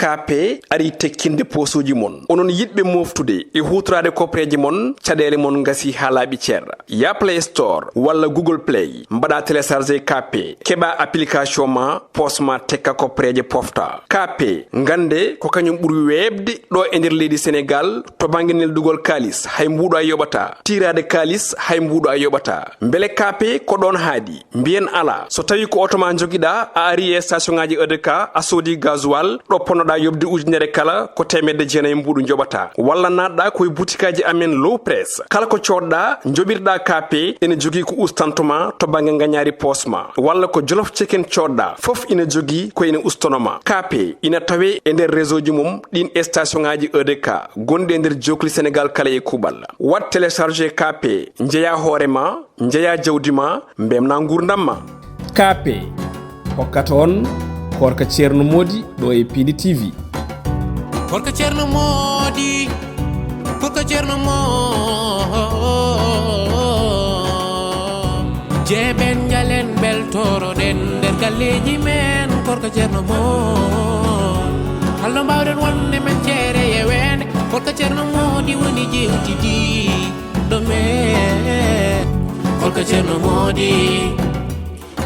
KP ari tekkinde posuji mon onon yidbe moftude e hutrade kopreji mon cadele mon ngasi halabi cerra ya Play Store walla Google Play mbada télécharger KP keba application ma posma tekka kopreje pofta KP ngande ko kanyum buri webde do e nder leydi Sénégal to banginel dugol kalis hay mbudo ay yobata tirade kalis hay mbudo ay yobata mbele KP ko don haadi mbien ala so tawi ko automa jogida a ari e station ngaji EDK a sodi gasoil do ponoda yobde ujunere kala ko temedde jeena mbudu jobata walla nadda koy boutikaji amen low press kala ko codda jobirda KP ene jogi ko ustantuma to bangi nganyari posma walla ko jolof chicken codda fof ina jogi ko ina ustonoma KP ina tawe e nder réseau ji mum din station ngaji EDK gonde nder jokli Sénégal kala e kubal wat télécharger KP njeya horema njeya jawdima mbemna ngurdamma KP hokkata on Koorka Thierno Mody do e Piindi TV Koorka Thierno Mody Koorka Thierno Mody jeben jalen beltoro den der galleji men Koorka Thierno Mody hallo mbawden wonde men cere e wende Koorka Thierno Mody woni jewtidi do men Koorka Thierno Mody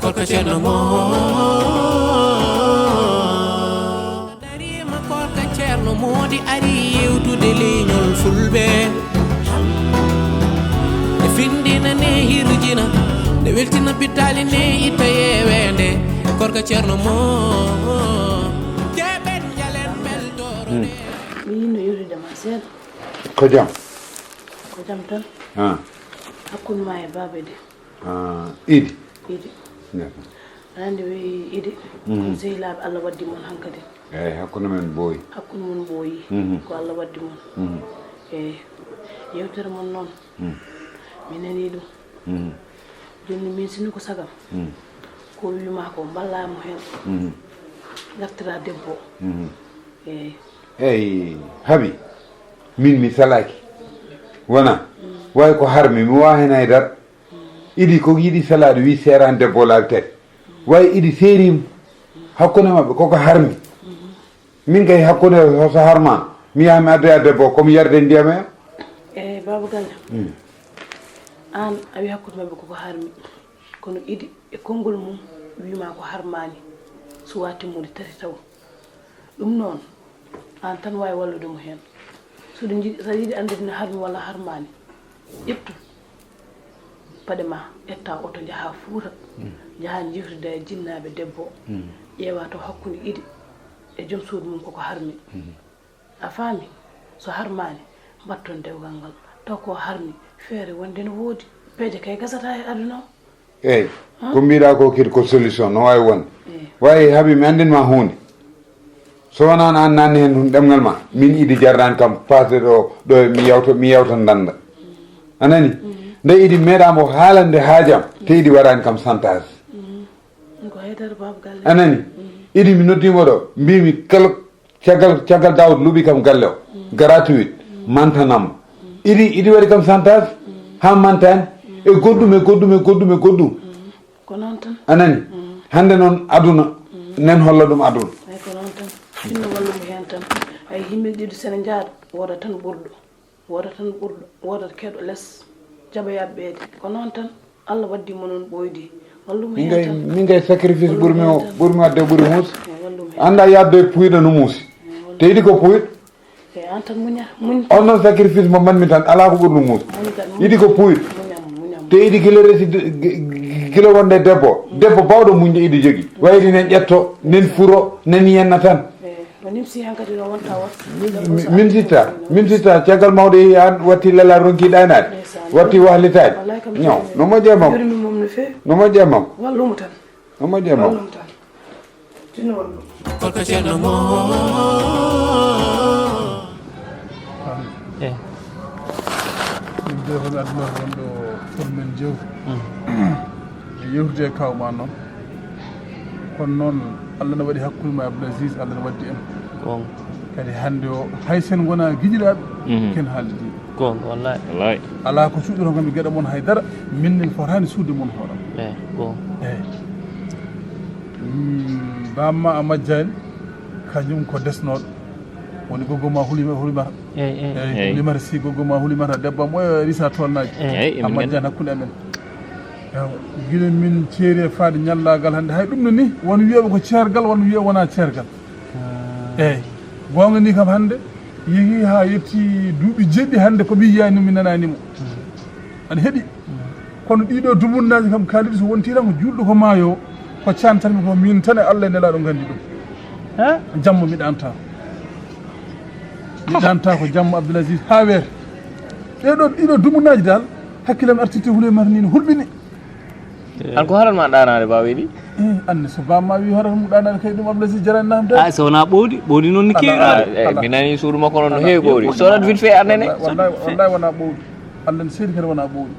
Koorka Thierno Mody Mody ari yewtude leñol fulbe e findina ne hirjina de weltina bitali ne ita yewende Koorka Thierno Mody jeben jalen bel doro ni no yuride ma sed ko jam tan hakun ma e babede idi andi wi idi sey lab Allah waddi mon hankade hakkuno men boy ko Allah waddi mon yewtere mon non minani dum joni min sinu ko sagam ko wima ko ballamo hen laftira debbo habi min mi salaki wana way ko harmi mi wahena dar idi ko yidi salade wi seran debbo lagte way idi serim hakkuno mabbe koko harmi min kay hakkude so harma mi yami adde debbo comme yarde ndiyame babu galle an abi hakkude mabbe koko harmi kono idi e kongol mum wima ko harmani so wati mudi tati taw dum non an tan way wallude mo hen so de jidi sa yidi andina harmi wala harmani ƴettu pade ma etta oto jaha fuuta jahan jiftude e jinnaɓe debbo ƴeewa to hakkude idi e joom suudu mum koko harmi a faami so harmani batton dewgal ngal taw ko harmi feere wonde no woodi peeje kay gasata e aduna o ko mbiɗa ko kadi ko solution no wawi wonde wawi haaɓi mi andinma hunde so wonan an nanni hen ɗemgal ma min idi jardani kam pasde ɗo mi yawta danda anani nde idi meeɗamo haalande haajam te idi waɗani kam santage ko haydara babu galle anani idi mi noddimo ɗo mbimi kala caggal dawd luuɓi kam galle o gratuit mantanam idi waɗi kam santage ha mantani e goɗɗum ko noon tan anani hande noon aduna nen holla ɗum aduna ay ko noon tan finno wallumo hen tan ay himɓe ɗiɗo sene jaada woda tan ɓurɗo woda keɗo less jaɓoyaɓe ɓeede ko noon tan Allah waddi mo noon ɓoydi wallumo hen tan min gay sacrifice ɓurmi wadde ɓuuri muusi anda yaddo e puyɗo no muusi te yiɗi ko puyɗo an tan muñ on noon sacrifice mo manmi tan ala ko ɓurɗo muusi yiɗi ko puyɗo te yiɗi gila resi gila wonde debbo bawɗo muñde idi jogui wayri nen ƴetto nen furo nen yenna tan min sitta caggal mawɗo yeehi an watti lala ronki ɗanade watti wahlitade non no moƴƴe mam no moƴƴe mam wallumo tan no moƴƴe mam Koorka Thierno Mody ɗum defan aduna wonɗo fonmen jewtu yewtude e kawma noon kono noon Allah ne waɗi hakkude ma Abdoul Aziz Allah ne waddi en kadi hande o hay sen gona guiƴiraɓe ken haaldidi gonga wallahi ala ko cuuɗiro kam e gueɗe moon haydara min fotani suude moon hoɗam gonga bamma a majjani kañum ko desnoɗo woni goggoma hulimata eyyi hulimata si goggoma hulimata debbo am oyo risa tolnaji amajjan hakkude amen guila min ceeri e faade ñallagal hannde hay ɗum no ni won wiyaɓe ko ceergal won wiya wona ceergal eyyi gonga ni kam hannde yeehi ha yetti duuɓi jeɗɗi hannde ko ɓi yiyani mi nananimo aɗa heeɗi kono ɗiɗo dumunnaji kam kaaliɗi so wonti tan ko julɗo ko maayo ko cantanmi ko min tan e Allah e nelaɗo gandi ɗum jamma miɗanta ko jamma Abdoulaziz ha weeta ɗiɗo dumunnaji dal hakkillam artirte huule mata ni no hulɓini an ko haranma ɗanade baweɗi anne so bamma wi horat mum ɗanade kay ɗum Abdoulaziz jarani nam de so wona ɓowɗi noon ni kewi mi nani suudu makko noon no heewi ɓowɗi so wonat vite fait annene wallahi wona ɓowɗi Allah ne seedi kadi wona ɓowɗi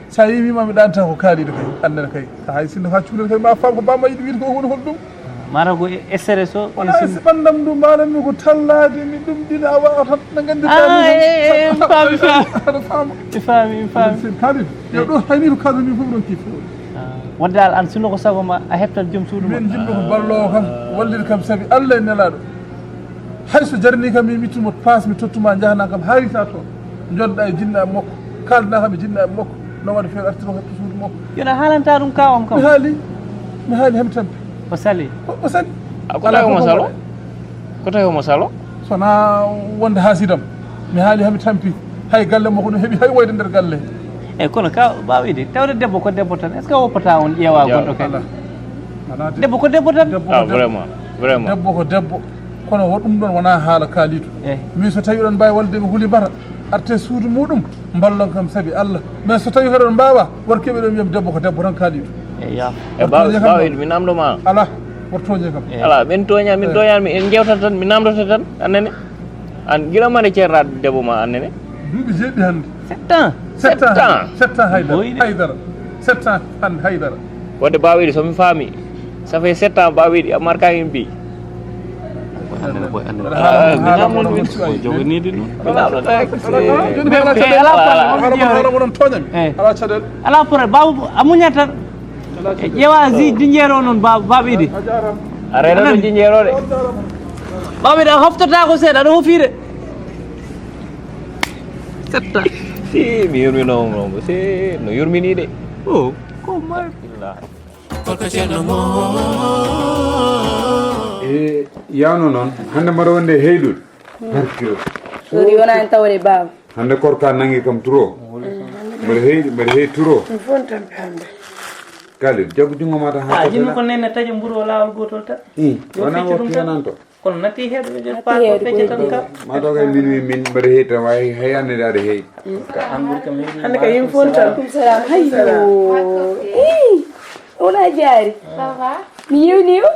sa yimima mi ɗanta ko kaaliɗo kay annene kay hay sinno ha cukalel kay ma faam ko bamma yiɗi wiide ko hunde hol ɗum mara ko stress o ɓandam ɗum manami ko tallade mi ɗum ɗina a wawa tan no faami kaaliɗo yo ɗo hayni to kalani fof ɗon kiif wadde dal an sinno ko sago ma a heftat joom suudu ma min jimɗo ko ballowo kam wallide kam saabi Allah e nelaɗo hayso jarani kam mi mittumo passe mi tottuma jahana kam haarita toon jodɗa e jinnaɓe makko kaldana kam e jinnaɓe makko no waɗa feere artiro hepto suudu makko yona haalanta ɗum kawam kam mi haali hemi tampi o sali ko tawi omo salo sona wonde haasidam mi haali hemi tampi hay galle makko ɗum heeɓi hay woyde nder galle eyyi kono ka bawide tawde debbo ko debbo tan est ce que woppata on ƴeewa gonɗo kadi debbo ko debbo tan vraiment debbo ko debbo kono ɗum ɗon wona haala kaalido min so tawi ɗon mbawi walde mi hulimata arte suudu muɗum ballon kam saabi Allah mais so tawi kaɗon mbawa workeɓe ɗon wiyam debbo ko debbo tan kaalido bawide mi namdoma ala wortoje kam ala min toñami en jewtata tan mi namdota tan annene an guiɗamane ceernade debbo ma annene duuɓi jeɗɗi hannde 7 ans haydara 7 ans hannde haydara wadde bawiɗi somi faami ça fait 7 ans bawiɗi a markaki mbi jogonide ɗumwonon toñami ala caɗele ala pour baw a muñat tan ƴeewa jinjeere o noon baɓiɗi a reɗa ɗo jinjeerode bawiɗi a hoftata ko seeɗa aɗa hofiide 7 ans si mi yurminomo si no yurmini de ko Koorka Thierno mo yawno noon hande mbaɗa wonde heyɗude harkiro sori wona en tawre baba hande Koorka nangi kam turo mbaɗa heyi turo ɗum fof tampi hande kalid jaggu jungo ma tan ha jinno ko nene taƴa mburu o lawol gotol tan wona woppi henan to kono natti heeɗo jon pa ko fecce tan ka ma to kay min mbaɗa heyi tan way hay annede aɗa heyi an ɓuuri kam heeɗi hande ka yim fof tampi salam hayyo wona jaari mi yewniwo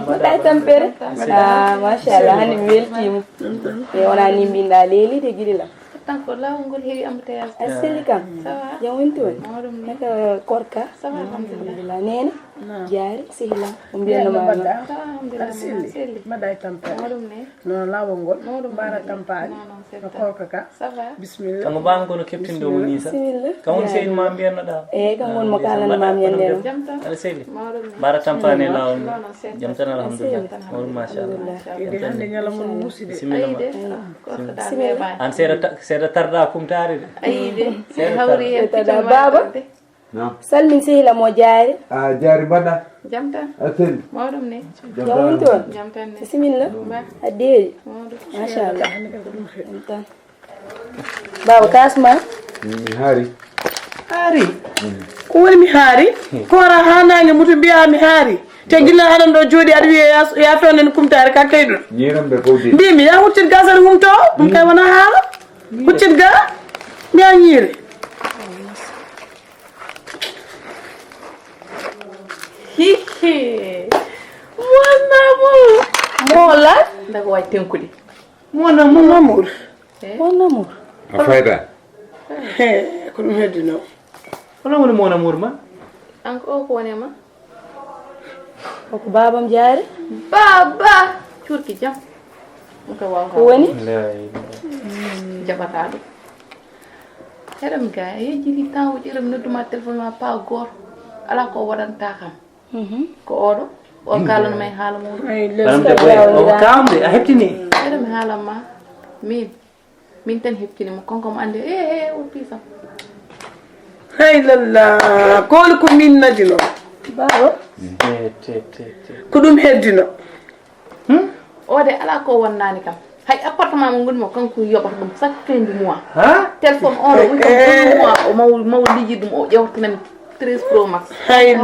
mbaɗa tampere machallah hande mi weltima e wona ni mbinɗa leelide guiɗilam tanko lawol ngol heewi embouteillage a selli kam jam wonti woni naka Koorka alhamdulillah nene jaari sehilam o mbiyannoma aɗa selli mbaɗa e tampere moɗum ne non lawol ngol mbara tampani no Koorka ka bisimilla kanko mbama kono keptinde o woni sa kam woni sehil ma mbiyannoɗa eyyi kam woni mo kalanamam ñandeno aɗa selli mbara tampani e lawol jam tan alhamdulillah moɗum machallah hande ñalawma no muside bisimilla an seeɗa tarda kumtare de ayide hawri hen tada baba salmin sehilam o jaari a jaari mbaɗɗa jam tan a selli moɗum ne jam wonti on jam tan ne bisimilla a deeƴi machallah tan baba kasma mi haari ko woni mi haari koora ha nangue muto mbiya mi haari te gilla haɗan ɗo jooɗi aɗa wiya ya fewnen kumtare ka kayɗon ñiramɓe kowdi mbimi ya huccit ga tan humto ɗum kay wona haala huccit ga mbiya ñiire hihi monamour moola daga way tenkuɗi monamour monamour a fayda ko ɗum heddino hono woni mon amour ma an ko o ko wonema koko babam jaari baba curki jam ko waw ko woni jaɓata ɗum heɗam ga yejjini temps uji eɗam nodduma téléphone ma pa goto ala ko waɗanta kam ko oɗo o kalano may haala muɗum Madame Deboye o kamde a heɓtini eɗe mi haalanma min tan heɓtinimo konko mo andi o pisam hay lalla kowoni ko min nadino baaba ko ɗum heddino o de ala ko wonnani kam hay appartement mo gonmi o kanko yoɓata ɗum chaque fin du mois téléphone o ɗo ɓuri kam 2 mois o maw liggi ɗum o ƴewtanami 13 pro max hay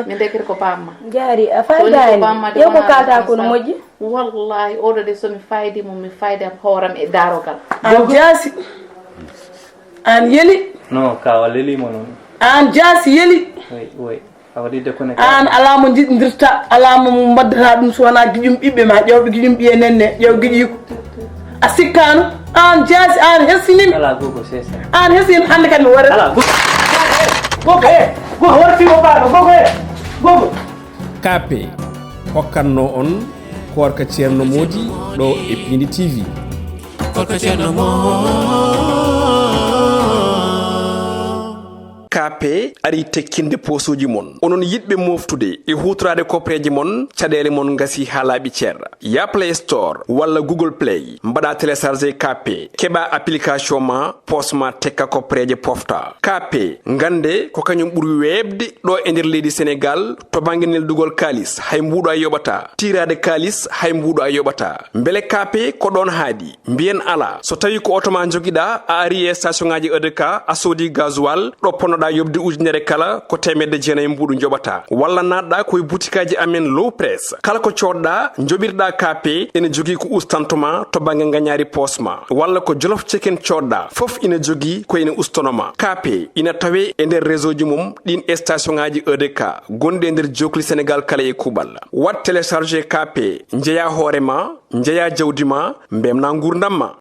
min dekete ko bamma jaari a faydani yo ko kalta kono moƴƴi wallahi oɗo de somi faydimo mi fayda hooram e darogal an jaasi an yeli non kawa lelimo noon an jaasi yeli oui awdide kone an alamo jiɗdirta alamo mo mbaddata ɗum so wona guiƴum ɓiɓɓe ma ƴewɓe guiƴum ɓiye nenne ƴew guiƴiko a sikkano an jaasi an hessinimi ala gogo sesa an hessin hande kadi mi waɗa ala gogo gogo wartimo baɗo gogo KP hokkanno on Koorka Thierno Mody ɗo e Piindi TV. Koorka Thierno KP ari tekkinde posuji mon onon yidɓe moftude e hutorade kopreji mon caɗele mon gasi ha laaɓi ceerra ya Play Store walla Google Play mbaɗa téléchargé KP keɓa application ma posma tekka kopreje pofta KP gande ko kañum ɓuuri webde ɗo e nder leydi Sénégal to banggue neldugol kalis hay mbuɗo a yoɓata tirade kalis hay mbuɗo a yoɓata beele KP ko ɗon haadi mbiyen ala so tawi ko auto ma joguiɗa a ari e station ngaji EDK a soodi gasoil ɗo ponnoɗa yobde ujunere kala ko temedde jeenayi mbuɗu joɓata walla natɗa koye boutikaji amen low press kala ko coɗɗa joɓirɗa KP ene jogui ko ustantoma to banggue gagnari posma walla ko jolof chicken coɗɗa foof ina jogui ko ene ustonoma KP ina tawe e nder réseau ji mum ɗin station ngaji EDK gonɗi e nder jokli Sénégal kala e kuuɓal wat téléchargé KP jeeya hoorema jeeya jawdi ma mbemna gurdam ma